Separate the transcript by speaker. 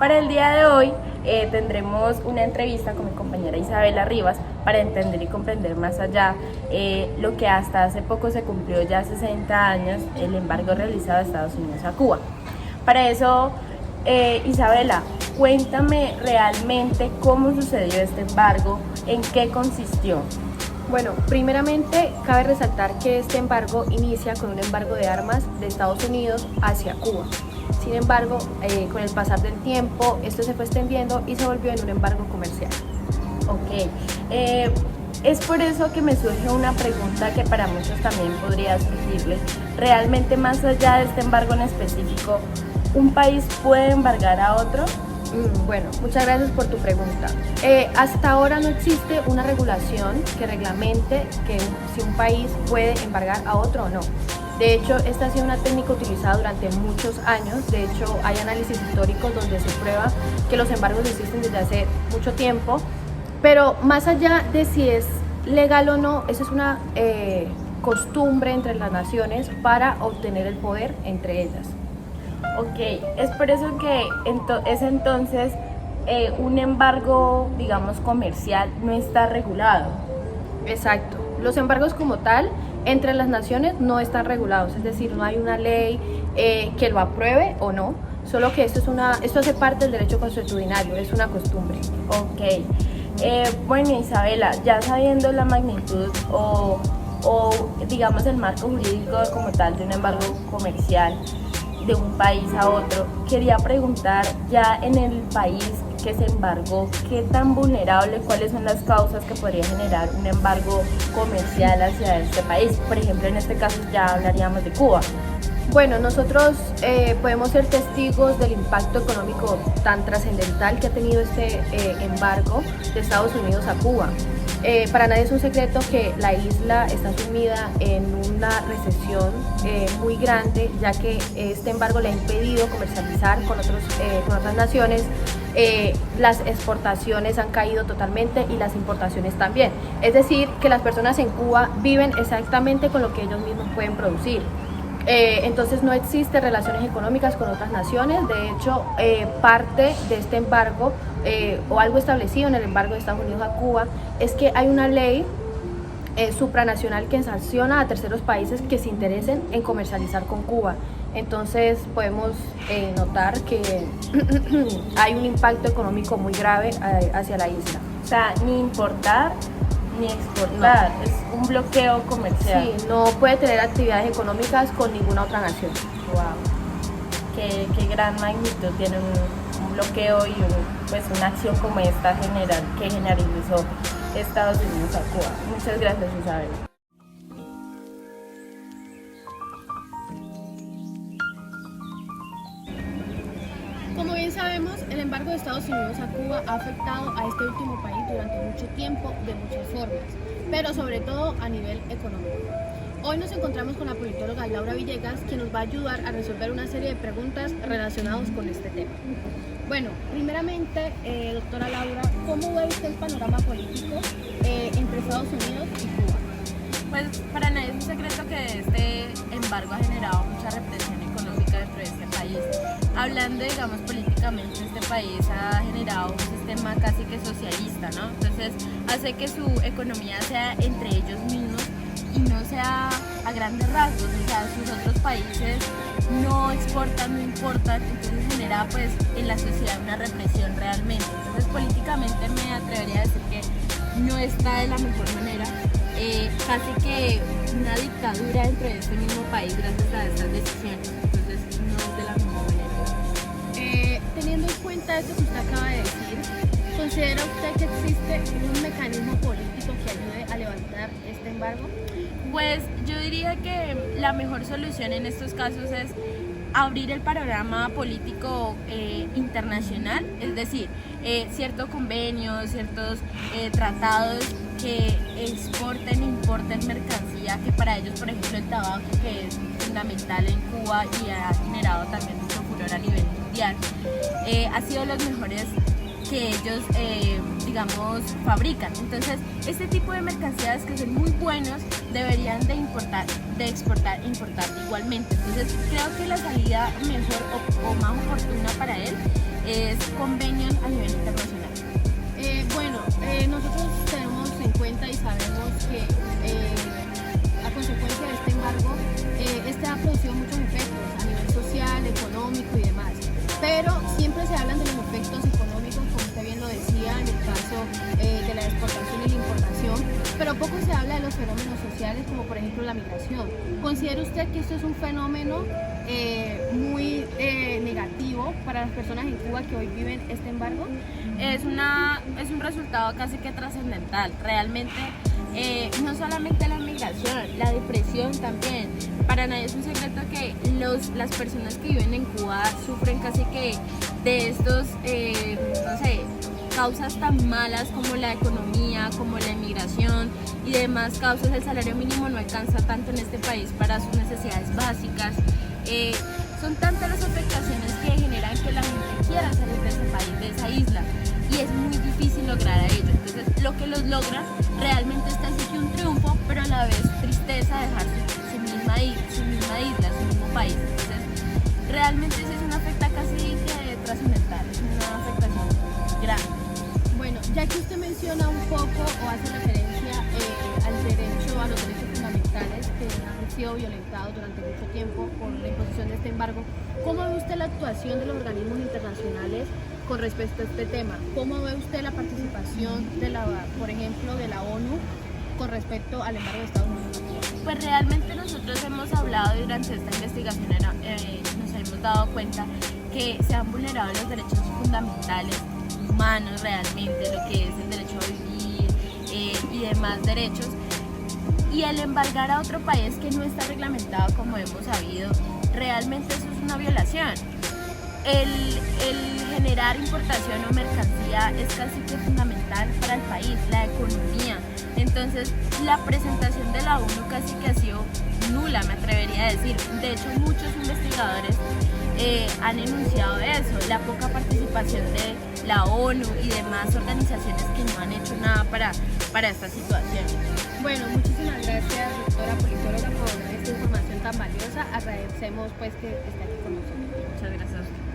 Speaker 1: Para el día de hoy tendremos una entrevista con mi compañera Isabela Rivas para entender y comprender más allá lo que hasta hace poco se cumplió ya 60 años, el embargo realizado de Estados Unidos a Cuba. Para eso, Isabela, cuéntame realmente cómo sucedió este embargo, en qué consistió.
Speaker 2: Bueno, primeramente cabe resaltar que este embargo inicia con un embargo de armas de Estados Unidos hacia Cuba. Sin embargo, con el pasar del tiempo, esto se fue extendiendo y se volvió en un embargo comercial.
Speaker 1: Ok, es por eso que me surge una pregunta que para muchos también podría surgirle. ¿Realmente más allá de este embargo en específico, un país puede embargar a otro?
Speaker 2: Bueno, muchas gracias por tu pregunta. Hasta ahora no existe una regulación que reglamente que si un país puede embargar a otro o no. De hecho, esta ha sido una técnica utilizada durante muchos años. De hecho, hay análisis históricos donde se prueba que los embargos existen desde hace mucho tiempo. Pero más allá de si es legal o no, eso es una costumbre entre las naciones para obtener el poder entre ellas.
Speaker 1: Ok, es por eso que es entonces un embargo, digamos, comercial no está regulado.
Speaker 2: Exacto. Los embargos como tal entre las naciones no están regulados, es decir, no hay una ley que lo apruebe o no, solo que esto hace parte del derecho consuetudinario, es una costumbre.
Speaker 1: Ok, bueno, Isabela, ya sabiendo la magnitud o digamos el marco jurídico como tal de un embargo comercial de un país a otro, quería preguntar ya en el país que se embargó, ¿qué tan vulnerable, cuáles son las causas que podría generar un embargo comercial hacia este país? Por ejemplo, en este caso ya hablaríamos de Cuba.
Speaker 2: Bueno, nosotros podemos ser testigos del impacto económico tan trascendental que ha tenido este embargo de Estados Unidos a Cuba. Para nadie es un secreto que la isla está sumida en una recesión muy grande, ya que este embargo le ha impedido comercializar con otras naciones. Las exportaciones han caído totalmente y las importaciones también. Es decir, que las personas en Cuba viven exactamente con lo que ellos mismos pueden producir. Entonces no existe relaciones económicas con otras naciones. De hecho, parte de este embargo o algo establecido en el embargo de Estados Unidos a Cuba es que hay una ley supranacional que sanciona a terceros países que se interesen en comercializar con Cuba. Entonces podemos notar que hay un impacto económico muy grave hacia la isla.
Speaker 1: O sea, ni importar ni exportar, no. Es un bloqueo comercial.
Speaker 2: Sí, no puede tener actividades económicas con ninguna otra nación.
Speaker 1: Wow, qué gran magnitud tiene un bloqueo y una acción como esta que generalizó Estados Unidos a Cuba. Muchas gracias, Isabel.
Speaker 3: Como bien sabemos, el embargo de Estados Unidos a Cuba ha afectado a este último país durante mucho tiempo de muchas formas, pero sobre todo a nivel económico. Hoy nos encontramos con la politóloga Laura Villegas, quien nos va a ayudar a resolver una serie de preguntas relacionadas con este tema. Bueno, primeramente, doctora Laura, ¿cómo ve usted el panorama político entre Estados Unidos y Cuba?
Speaker 4: Pues para nadie es un secreto que este embargo ha generado mucha represión económica dentro de este país. Hablando, digamos, políticamente, este país ha generado un sistema casi que socialista, ¿no? Entonces hace que su economía sea entre ellos mismos y no sea a grandes rasgos, o sea, sus otros países no exportan, no importan, entonces genera pues en la sociedad una represión realmente. Entonces políticamente me atrevería a decir que no está de la mejor manera, casi que una dictadura dentro de este mismo país gracias a estas decisiones, entonces no es de la mejor manera.
Speaker 3: Teniendo en cuenta eso que usted acaba de decir, ¿considera usted que existe un mecanismo político que ayude a levantar este embargo?
Speaker 4: Pues yo diría que la mejor solución en estos casos es abrir el panorama político internacional, es decir, ciertos convenios, ciertos tratados que exporten e importen mercancía, que para ellos, por ejemplo, el tabaco, que es fundamental en Cuba y ha generado también mucho furor a nivel mundial, ha sido los mejores que ellos, digamos, fabrican. Entonces, este tipo de mercancías que son muy buenos deberían de importar, de exportar e importar igualmente. Entonces, creo que la salida mejor o más oportuna para él es convenios a nivel internacional?
Speaker 3: Nosotros tenemos en cuenta y sabemos que a consecuencia de este embargo, este ha producido muchos efectos a nivel social, económico y demás. Pero siempre se hablan de los efectos económicos, como usted bien lo decía, en el caso de la exportación y la importación, pero poco se habla de los fenómenos sociales, como por ejemplo la migración. ¿Considera usted que esto es un fenómeno muy negativo para las personas en Cuba que hoy viven este embargo?
Speaker 4: Es un resultado casi que trascendental. Realmente no solamente la migración, la depresión también. Para nadie es un secreto que las personas que viven en Cuba sufren casi que de estos, causas tan malas como la economía, como la inmigración y demás causas. El salario mínimo no alcanza tanto en este país para sus necesidades básicas. Son tantas las afectaciones que generan que la gente quiera salir de ese país, de esa isla, y es muy difícil lograr a ello. Entonces, lo que los logra realmente está así que un triunfo, pero a la vez tristeza dejar su misma isla, su mismo país. Entonces, realmente sí es una afecta casi que trascendental, es una afectación grande.
Speaker 3: Bueno, ya que usted menciona un poco o hace referencia a los derechos fundamentales que han sido violentados durante mucho tiempo por la imposición de este embargo, ¿cómo ve usted la actuación de los organismos internacionales con respecto a este tema? ¿Cómo ve usted la participación por ejemplo, de la ONU con respecto al embargo de Estados Unidos?
Speaker 4: Pues realmente nosotros hemos hablado durante esta investigación, nos hemos dado cuenta que se han vulnerado los derechos fundamentales humanos realmente, lo que es el derecho a vivir y demás derechos, y el embargar a otro país que no está reglamentado como hemos sabido, realmente eso es una violación. El generar importación o mercancía es casi que fundamental para el país, la economía. Entonces, la presentación de la ONU casi que ha sido nula, me atrevería a decir. De hecho, muchos investigadores han enunciado eso, la poca participación de la ONU y demás organizaciones que no han hecho nada para esta situación.
Speaker 3: Bueno, muchísimas gracias, doctora politóloga, por esta información tan valiosa. Agradecemos pues que esté aquí con nosotros.
Speaker 4: Muchas gracias a usted.